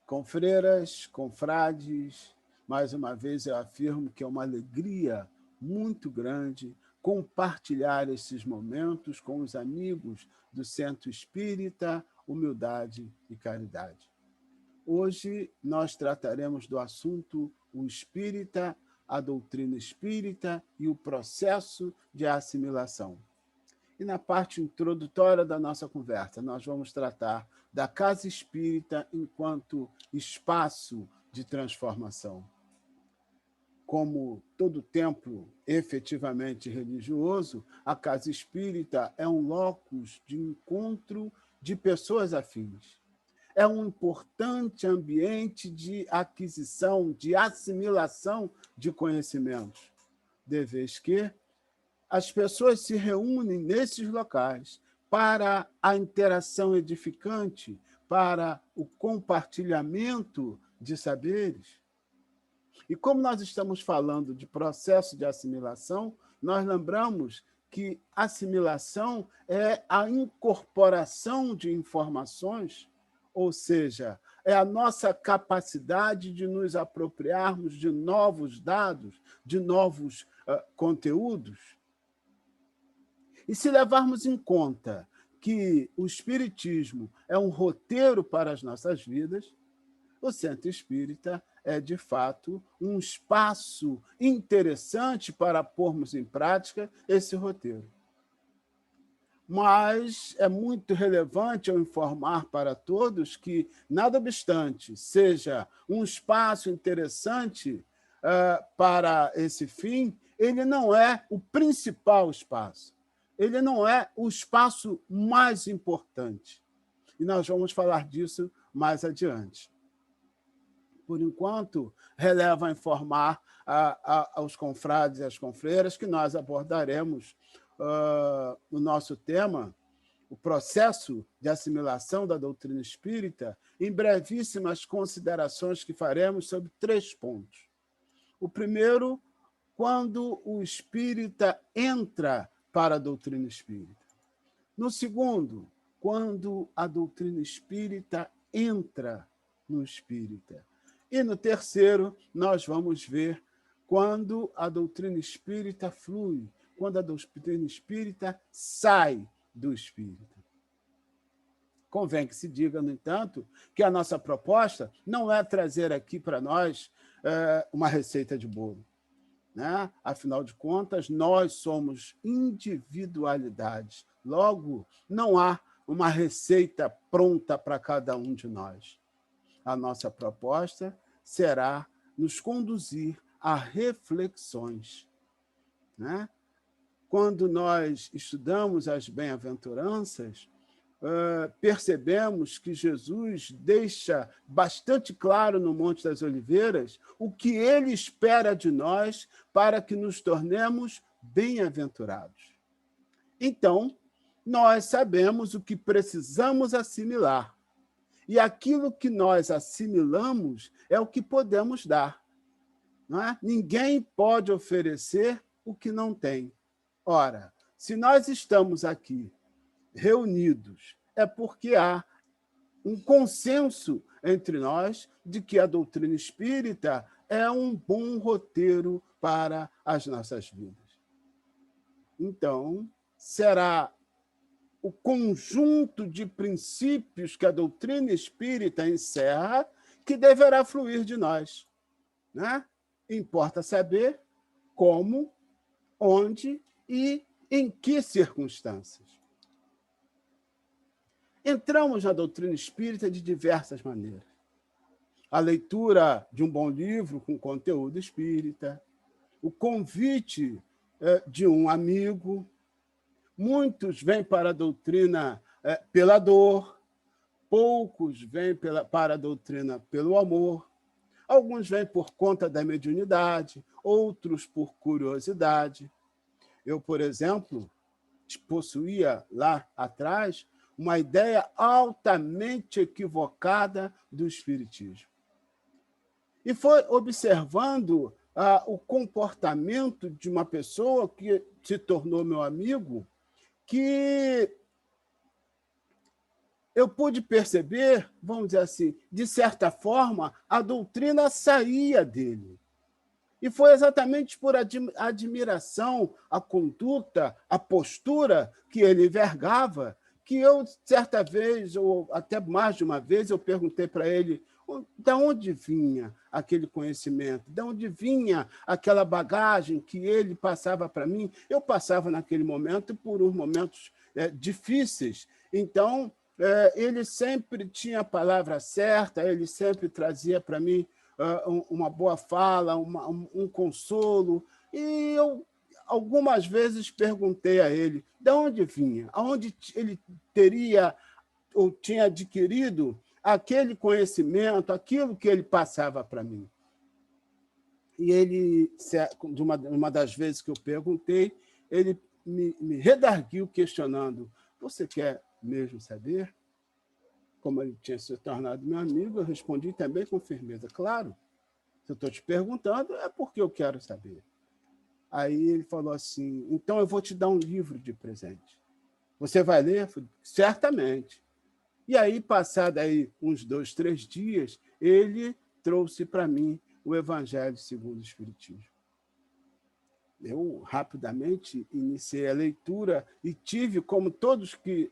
Confreiras, confrades, mais uma vez eu afirmo que é uma alegria muito grande compartilhar esses momentos com os amigos do Centro Espírita, Humildade e Caridade. Hoje nós trataremos do assunto o espírita, a doutrina espírita e o processo de assimilação. E na parte introdutória da nossa conversa, nós vamos tratar da casa espírita enquanto espaço de transformação. Como todo templo efetivamente religioso, a casa espírita é um locus de encontro de pessoas afins. É um importante ambiente de aquisição, de assimilação de conhecimentos, de vez que as pessoas se reúnem nesses locais para a interação edificante, para o compartilhamento de saberes. E como nós estamos falando de processo de assimilação, nós lembramos que assimilação é a incorporação de informações, ou seja, é a nossa capacidade de nos apropriarmos de novos dados, de novos conteúdos. E se levarmos em conta que o Espiritismo é um roteiro para as nossas vidas, o Centro Espírita é, de fato, um espaço interessante para pormos em prática esse roteiro. Mas é muito relevante eu informar para todos que, nada obstante, seja um espaço interessante para esse fim, ele não é o principal espaço. Ele não é o espaço mais importante. E nós vamos falar disso mais adiante. Por enquanto, releva informar aos confrades e às confreiras que nós abordaremos no nosso tema, o processo de assimilação da doutrina espírita, em brevíssimas considerações que faremos sobre 3 pontos. O primeiro, quando o espírita entra para a doutrina espírita. No segundo, quando a doutrina espírita entra no espírita. E no terceiro, nós vamos ver quando a doutrina espírita flui, quando a doutrina espírita sai do espírita. Convém que se diga, no entanto, que a nossa proposta não é trazer aqui para nós uma receita de bolo. Né? Afinal de contas, nós somos individualidades. Logo, não há uma receita pronta para cada um de nós. A nossa proposta será nos conduzir a reflexões. Né? Quando nós estudamos as bem-aventuranças, percebemos que Jesus deixa bastante claro no Monte das Oliveiras o que ele espera de nós para que nos tornemos bem-aventurados. Então, nós sabemos o que precisamos assimilar. E aquilo que nós assimilamos é o que podemos dar. Não é? Ninguém pode oferecer o que não tem. Ora, se nós estamos aqui reunidos, é porque há um consenso entre nós de que a doutrina espírita é um bom roteiro para as nossas vidas. Então, será o conjunto de princípios que a doutrina espírita encerra que deverá fluir de nós. Né? Importa saber como, onde e em que circunstâncias. Entramos na doutrina espírita de diversas maneiras. A leitura de um bom livro com conteúdo espírita, o convite de um amigo. Muitos vêm para a doutrina pela dor, poucos vêm para a doutrina pelo amor, alguns vêm por conta da mediunidade, outros por curiosidade. Eu, por exemplo, possuía lá atrás uma ideia altamente equivocada do espiritismo. E foi observando o comportamento de uma pessoa que se tornou meu amigo, que eu pude perceber, vamos dizer assim, de certa forma, a doutrina saía dele. E foi exatamente por admiração, a conduta, a postura que ele vergava, que eu, certa vez, ou até mais de uma vez, eu perguntei para ele de onde vinha aquele conhecimento, de onde vinha aquela bagagem que ele passava para mim. Eu passava, naquele momento, por uns momentos difíceis. Então, ele sempre tinha a palavra certa, ele sempre trazia para mim uma boa fala, um consolo. E eu, algumas vezes, perguntei a ele de onde vinha, aonde ele teria ou tinha adquirido aquele conhecimento, aquilo que ele passava para mim. E ele, de uma das vezes que eu perguntei, ele me redarguiu questionando: você quer mesmo saber? Como ele tinha se tornado meu amigo, eu respondi também com firmeza: claro, se eu estou te perguntando, é porque eu quero saber. Aí ele falou assim: então eu vou te dar um livro de presente. Você vai ler? Eu falei: certamente. E aí, passado aí uns 2, 3 dias, ele trouxe para mim o Evangelho segundo o Espiritismo. Eu rapidamente iniciei a leitura e tive, como todos que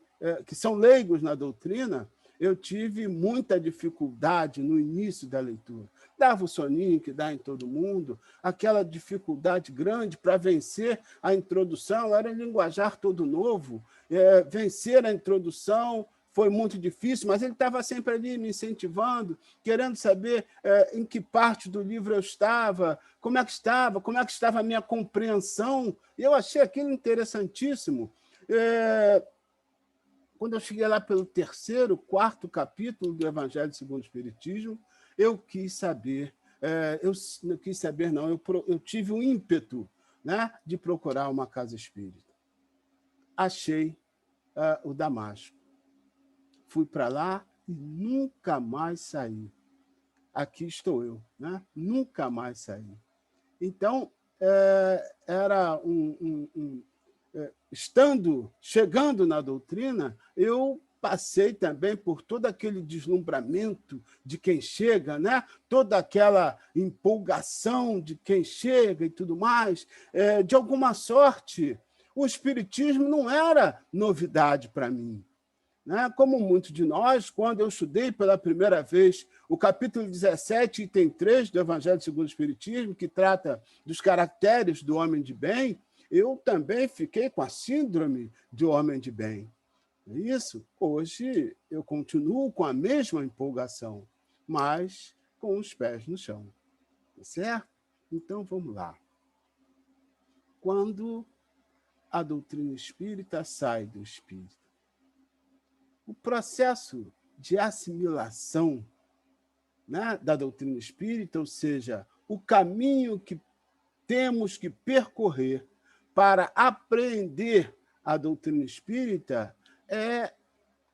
são leigos na doutrina, eu tive muita dificuldade no início da leitura. Dava o soninho que dá em todo mundo, aquela dificuldade grande para vencer a introdução, era um linguajar todo novo, vencer a introdução foi muito difícil, mas ele estava sempre ali me incentivando, querendo saber em que parte do livro eu estava, como é que estava a minha compreensão. E eu achei aquilo interessantíssimo. Quando eu cheguei lá pelo 3º, 4º capítulo do Evangelho segundo o Espiritismo, eu quis saber, eu não quis saber, não, eu tive um ímpeto, né, de procurar uma casa espírita. Achei o Damasco. Fui para lá e nunca mais saí. Aqui estou eu, né? Nunca mais saí. Então, era chegando na doutrina, eu passei também por todo aquele deslumbramento de quem chega, né? Toda aquela empolgação de quem chega e tudo mais. De alguma sorte, o Espiritismo não era novidade para mim. Como muitos de nós, quando eu estudei pela primeira vez o capítulo 17, item 3 do Evangelho segundo o Espiritismo, que trata dos caracteres do homem de bem, eu também fiquei com a síndrome do homem de bem. É isso? Hoje eu continuo com a mesma empolgação, mas com os pés no chão. Tá certo? Então, vamos lá. Quando a doutrina espírita sai do espírito, o processo de assimilação, né, da doutrina espírita, ou seja, o caminho que temos que percorrer para apreender a doutrina espírita é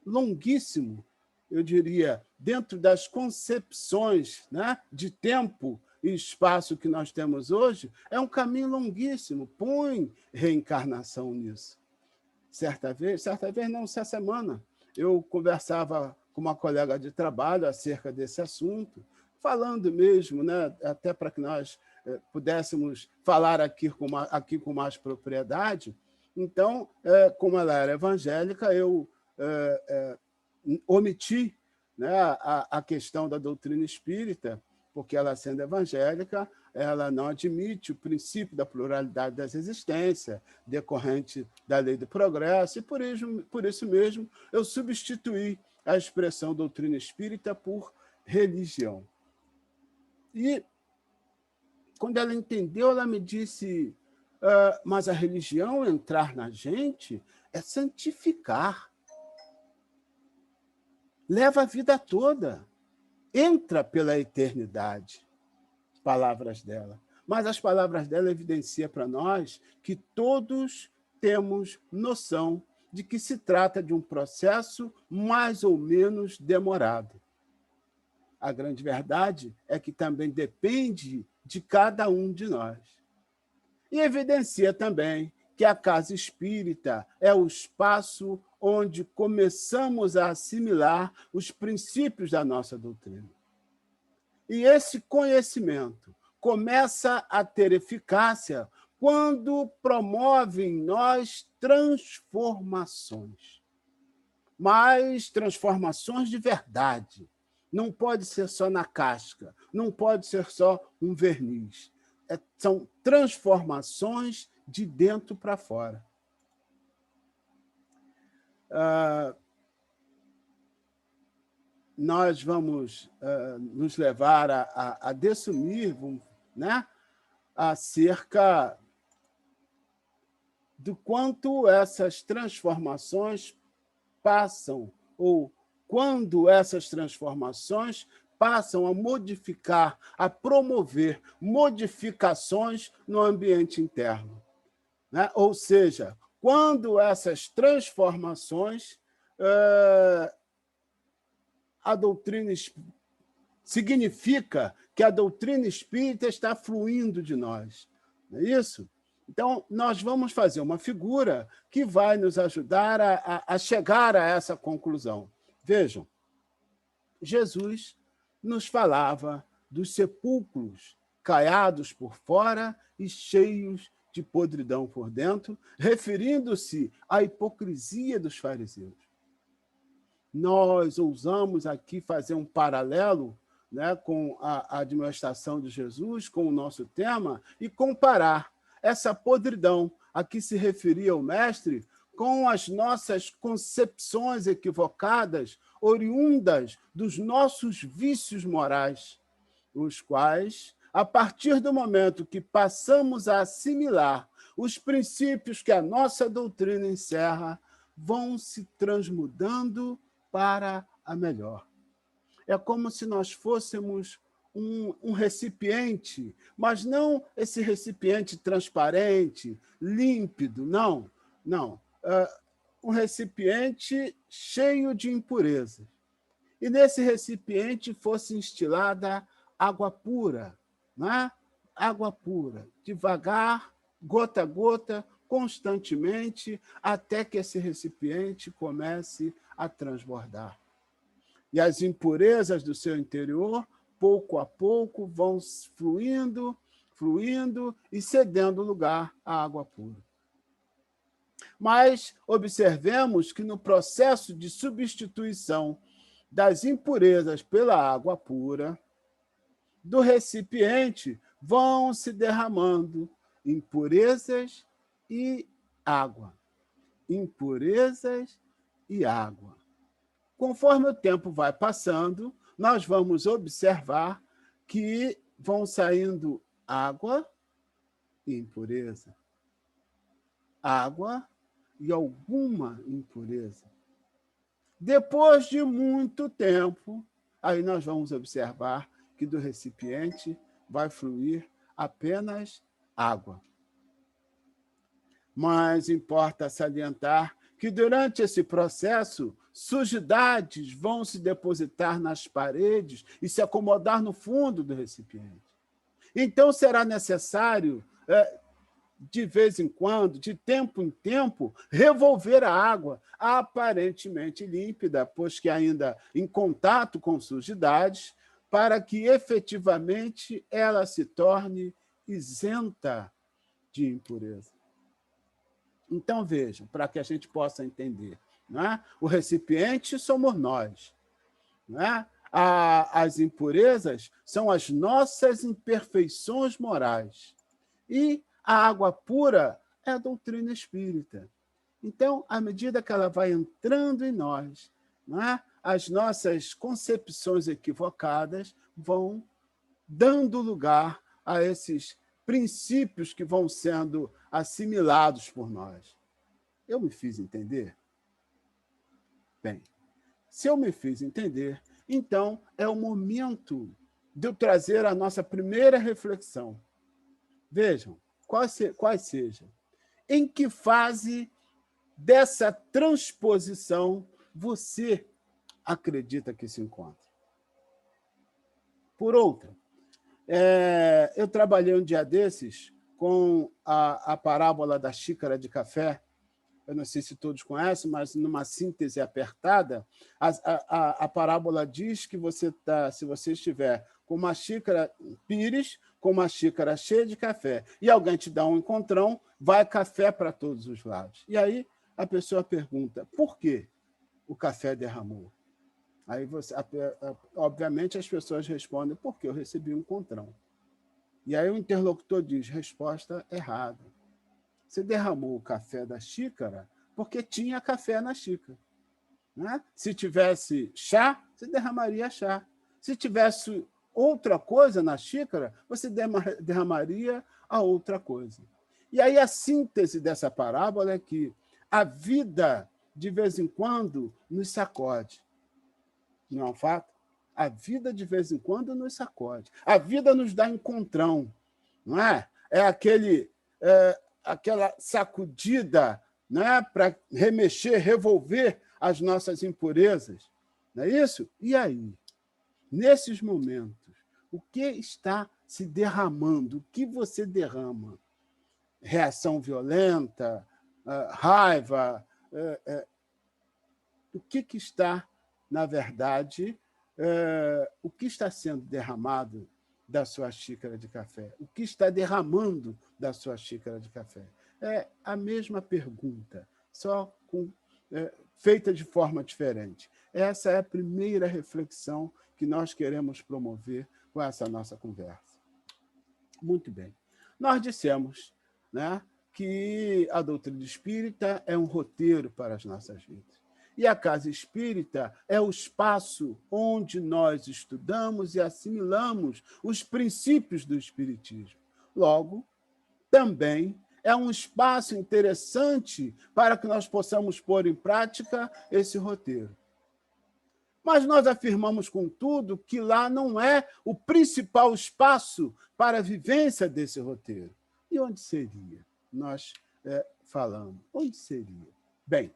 longuíssimo, eu diria, dentro das concepções, né, de tempo e espaço que nós temos hoje, é um caminho longuíssimo. Põe reencarnação nisso. Certa vez não, essa semana, eu conversava com uma colega de trabalho acerca desse assunto, falando mesmo, né, até para que nós pudéssemos falar aqui com mais propriedade. Então, como ela era evangélica, eu omiti, né, a questão da doutrina espírita, porque ela, sendo evangélica, ela não admite o princípio da pluralidade das existências, decorrente da lei do progresso, e por isso mesmo eu substituí a expressão doutrina espírita por religião. E, quando ela entendeu, ela me disse: mas a religião, entrar na gente, é santificar. Leva a vida toda. Entra pela eternidade. Palavras dela. Mas as palavras dela evidenciam para nós que todos temos noção de que se trata de um processo mais ou menos demorado. A grande verdade é que também depende de cada um de nós. E evidencia também que a casa espírita é o espaço onde começamos a assimilar os princípios da nossa doutrina. E esse conhecimento começa a ter eficácia quando promove em nós transformações, mas transformações de verdade. Não pode ser só na casca, não pode ser só um verniz. São transformações de dentro para fora. Nós vamos nos levar a dessumir, né, acerca do quanto essas transformações passam, ou quando essas transformações passam a modificar, a promover modificações no ambiente interno, né? Ou seja, quando essas transformações, a doutrina significa que a doutrina espírita está fluindo de nós, não é isso? Então, nós vamos fazer uma figura que vai nos ajudar a chegar a essa conclusão. Vejam, Jesus nos falava dos sepulcros caiados por fora e cheios de podridão por dentro, referindo-se à hipocrisia dos fariseus. Nós ousamos aqui fazer um paralelo, né, com a admoestação de Jesus, com o nosso tema, e comparar essa podridão a que se referia o mestre com as nossas concepções equivocadas, oriundas dos nossos vícios morais, os quais, a partir do momento que passamos a assimilar os princípios que a nossa doutrina encerra, vão se transmudando para a melhor. É como se nós fôssemos um recipiente, mas não esse recipiente transparente, límpido, não. Um recipiente cheio de impurezas. E nesse recipiente fosse instilada água pura, né? Água pura, devagar, gota a gota, constantemente, até que esse recipiente comece a transbordar. E as impurezas do seu interior, pouco a pouco, vão fluindo e cedendo lugar à água pura. Mas observemos que no processo de substituição das impurezas pela água pura, do recipiente vão se derramando impurezas e água. Impurezas e água. Conforme o tempo vai passando, nós vamos observar que vão saindo água e impureza. Água e alguma impureza. Depois de muito tempo, aí nós vamos observar que do recipiente vai fluir apenas água. Mas importa salientar que durante esse processo, sujidades vão se depositar nas paredes e se acomodar no fundo do recipiente. Então, será necessário, de vez em quando, de tempo em tempo, revolver a água, aparentemente límpida, pois que ainda em contato com sujidades, para que efetivamente ela se torne isenta de impureza. Então, vejam, para que a gente possa entender, não é? O recipiente somos nós. Não é? As impurezas são as nossas imperfeições morais. E a água pura é a doutrina espírita. Então, à medida que ela vai entrando em nós, não é? As nossas concepções equivocadas vão dando lugar a esses princípios que vão sendo assimilados por nós. Eu me fiz entender? Bem, se eu me fiz entender, então é o momento de eu trazer a nossa primeira reflexão. Vejam, quais sejam. Em que fase dessa transposição você acredita que se encontra? Por outra, eu trabalhei um dia desses com a parábola da xícara de café. Eu não sei se todos conhecem, mas numa síntese apertada, a parábola diz que se você estiver com uma xícara pires, com uma xícara cheia de café, e alguém te dá um encontrão, vai café para todos os lados. E aí a pessoa pergunta, por que o café derramou? Aí obviamente as pessoas respondem, porque eu recebi um encontrão. E aí o interlocutor diz, resposta errada. Você derramou o café da xícara porque tinha café na xícara. Né? Se tivesse chá, você derramaria chá. Se tivesse outra coisa na xícara, você derramaria a outra coisa. E aí a síntese dessa parábola é que a vida, de vez em quando, nos sacode. Não é um fato? A vida, de vez em quando, nos sacode. A vida nos dá encontrão, não é? É aquela sacudida, né, para remexer, revolver as nossas impurezas. Não é isso? E aí? Nesses momentos, o que está se derramando? O que você derrama? Reação violenta, raiva? O que está, na verdade, o que está sendo derramado da sua xícara de café? O que está derramando da sua xícara de café? É a mesma pergunta, só feita de forma diferente. Essa é a primeira reflexão que nós queremos promover com essa nossa conversa. Muito bem. Nós dissemos, né, que a doutrina espírita é um roteiro para as nossas vidas. E a casa espírita é o espaço onde nós estudamos e assimilamos os princípios do espiritismo. Logo, também é um espaço interessante para que nós possamos pôr em prática esse roteiro. Mas nós afirmamos, contudo, que lá não é o principal espaço para a vivência desse roteiro. E onde seria? Nós falamos. Onde seria? Bem,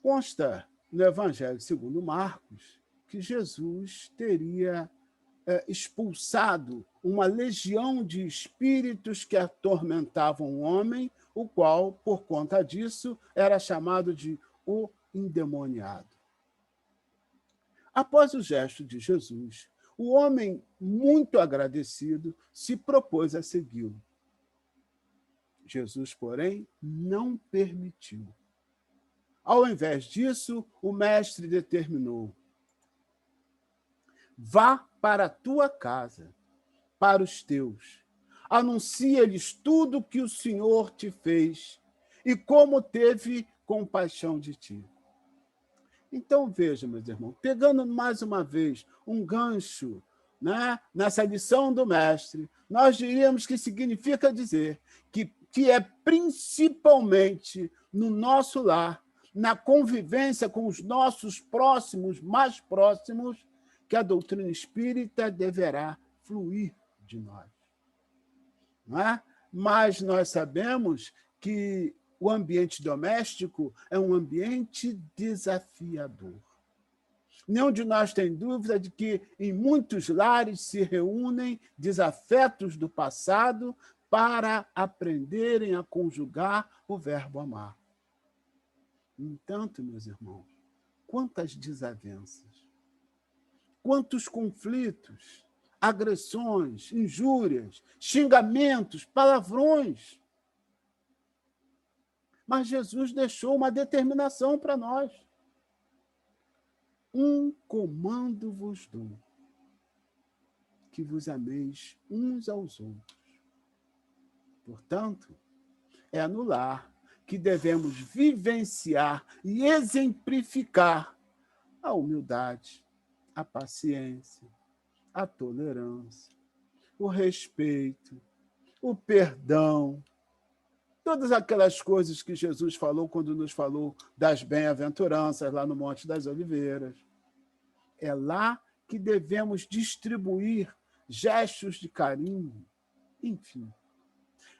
consta no Evangelho segundo Marcos que Jesus teria expulsado uma legião de espíritos que atormentavam o homem, o qual, por conta disso, era chamado de o endemoniado. Após o gesto de Jesus, o homem, muito agradecido, se propôs a segui-lo. Jesus, porém, não permitiu. Ao invés disso, o mestre determinou: vá para a tua casa, para os teus. Anuncia-lhes tudo o que o Senhor te fez e como teve compaixão de ti. Então, veja, meus irmãos, pegando mais uma vez um gancho, né, nessa lição do mestre, nós diríamos que significa dizer que é principalmente no nosso lar, na convivência com os nossos próximos, mais próximos, que a doutrina espírita deverá fluir de nós. Não é? Mas nós sabemos que o ambiente doméstico é um ambiente desafiador. Nenhum de nós tem dúvida de que em muitos lares se reúnem desafetos do passado para aprenderem a conjugar o verbo amar. No entanto, meus irmãos, quantas desavenças, quantos conflitos, agressões, injúrias, xingamentos, palavrões. Mas Jesus deixou uma determinação para nós. Um comando vos dou, que vos ameis uns aos outros. Portanto, é no lar que devemos vivenciar e exemplificar a humildade, a paciência, a tolerância, o respeito, o perdão, todas aquelas coisas que Jesus falou quando nos falou das bem-aventuranças lá no Monte das Oliveiras. É lá que devemos distribuir gestos de carinho, enfim.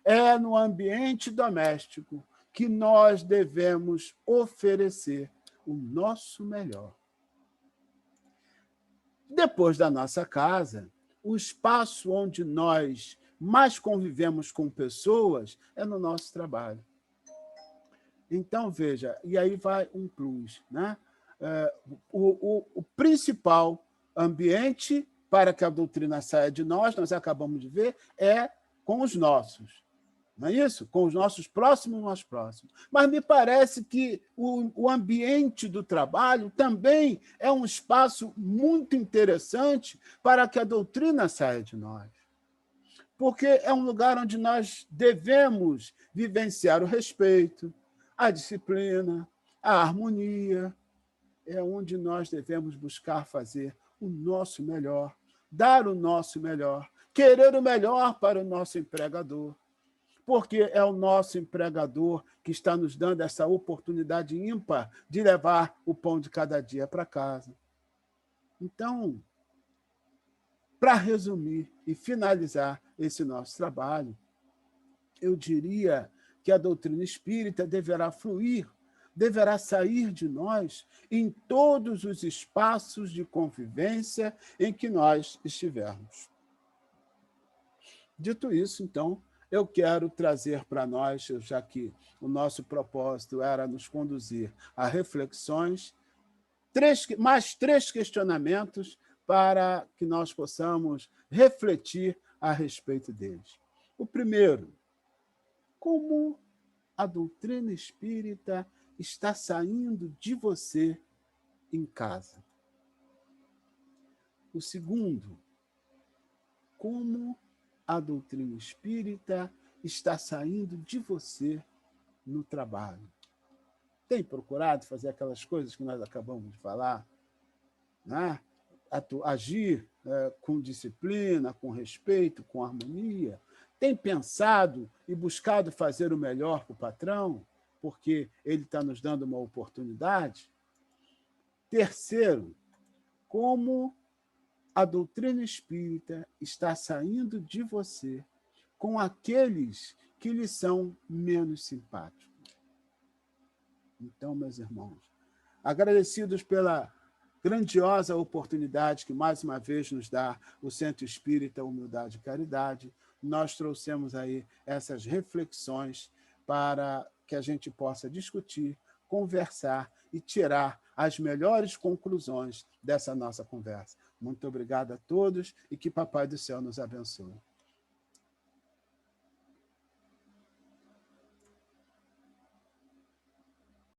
É no ambiente doméstico que nós devemos oferecer o nosso melhor. Depois da nossa casa, o espaço onde nós mais convivemos com pessoas é no nosso trabalho. Então, veja, e aí vai um plus, né? O principal ambiente para que a doutrina saia de nós acabamos de ver, é com os nossos. Não é isso? Com os nossos próximos, nós próximos. Mas me parece que o ambiente do trabalho também é um espaço muito interessante para que a doutrina saia de nós. Porque é um lugar onde nós devemos vivenciar o respeito, a disciplina, a harmonia. É onde nós devemos buscar fazer o nosso melhor, dar o nosso melhor, querer o melhor para o nosso empregador, porque é o nosso empregador que está nos dando essa oportunidade ímpar de levar o pão de cada dia para casa. Então, para resumir e finalizar esse nosso trabalho, eu diria que a doutrina espírita deverá fluir, deverá sair de nós em todos os espaços de convivência em que nós estivermos. Dito isso, então, eu quero trazer para nós, já que o nosso propósito era nos conduzir a reflexões, mais três questionamentos para que nós possamos refletir a respeito deles. O primeiro, como a doutrina espírita está saindo de você em casa? O segundo, como a doutrina espírita está saindo de você no trabalho? Tem procurado fazer aquelas coisas que nós acabamos de falar? Né? Agir com disciplina, com respeito, com harmonia? Tem pensado e buscado fazer o melhor para o patrão, porque ele está nos dando uma oportunidade? Terceiro, como a doutrina espírita está saindo de você com aqueles que lhe são menos simpáticos? Então, meus irmãos, agradecidos pela grandiosa oportunidade que mais uma vez nos dá o Centro Espírita Humildade e Caridade, nós trouxemos aí essas reflexões para que a gente possa discutir, conversar e tirar as melhores conclusões dessa nossa conversa. Muito obrigado a todos e que Papai do Céu nos abençoe.